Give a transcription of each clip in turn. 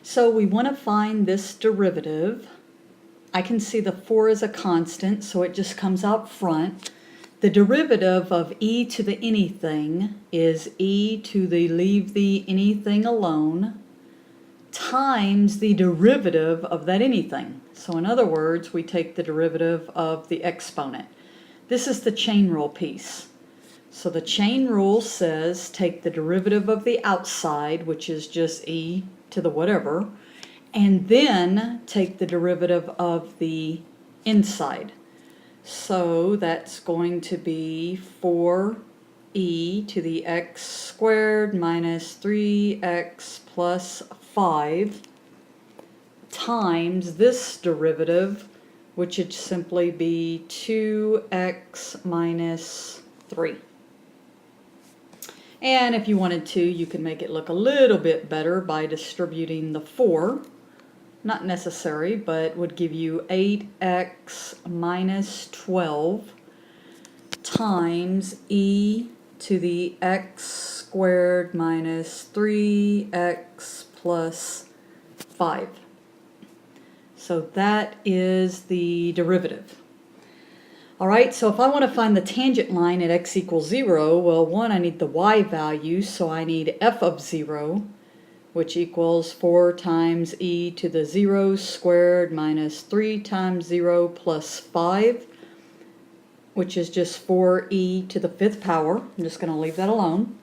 So we want to find this derivative. I can see the 4 is a constant, so it just comes out front. The derivative of e to the anything is e to the leave the anything alone times the derivative of that anything. So in other words, we take the derivative of the exponent. This is the chain rule piece. So the chain rule says take the derivative of the outside, which is just e to the whatever, and then take the derivative of the inside. So that's going to be 4e to the x squared minus 3x plus 5 times this derivative, which would simply be 2x minus 3. And if you wanted to, you could make it look a little bit better by distributing the 4. Not necessary, but would give you 8x minus 12 times e to the x squared minus 3x plus 5. So that is the derivative. All right, so if I want to find the tangent line at x equals 0, well, one, I need the y value, so I need f of 0, which equals 4 times e to the 0 squared minus 3 times 0 plus 5, which is just 4e to the 5th power. I'm just going to leave that alone.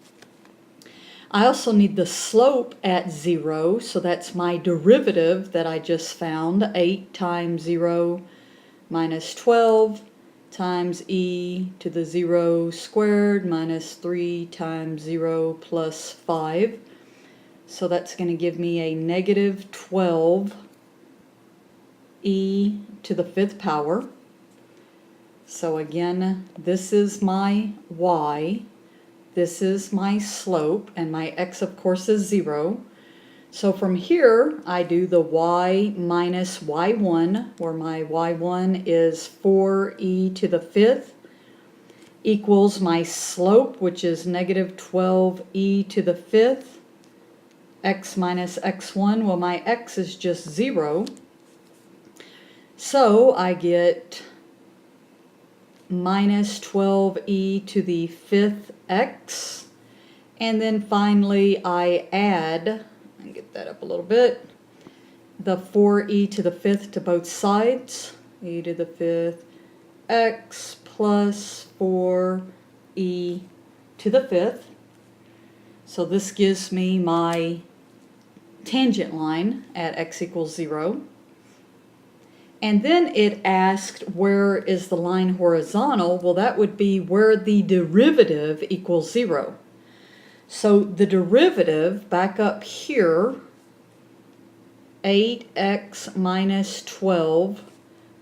I also need the slope at 0, so that's my derivative that I just found, 8 times 0 minus 12 times e to the 0 squared minus 3 times 0 plus 5. So that's going to give me a negative 12 e to the 5th power. So again, this is my y, this is my slope, and my x of course is 0. So from here I do the y minus y1, where my y1 is 4e to the 5th, equals my slope, which is negative 12e to the 5th, x minus x1, well my x is just 0, so I get minus 12e to the 5th x, and then finally I add, and get that up a little bit, the 4e to the 5th to both sides, e to the 5th x plus 4e to the 5th. So this gives me my tangent line at x equals 0. And then it asked where is the line horizontal? Well, that would be where the derivative equals 0. So the derivative back up here, 8x minus 12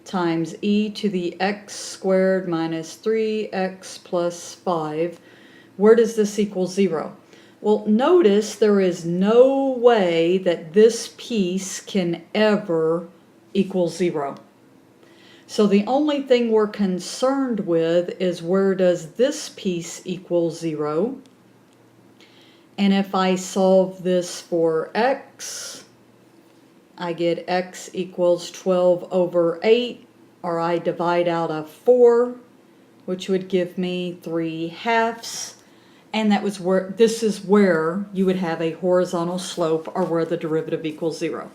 times e to the x squared minus 3x plus 5, where does this equal 0? Well, notice there is no way that this piece can ever equal 0. So the only thing we're concerned with is where does this piece equal 0? And if I solve this for x, I get x equals 12 over 8, or I divide out a 4, which would give me 3/2. And that was where, this is where you would have a horizontal slope, or where the derivative equals 0.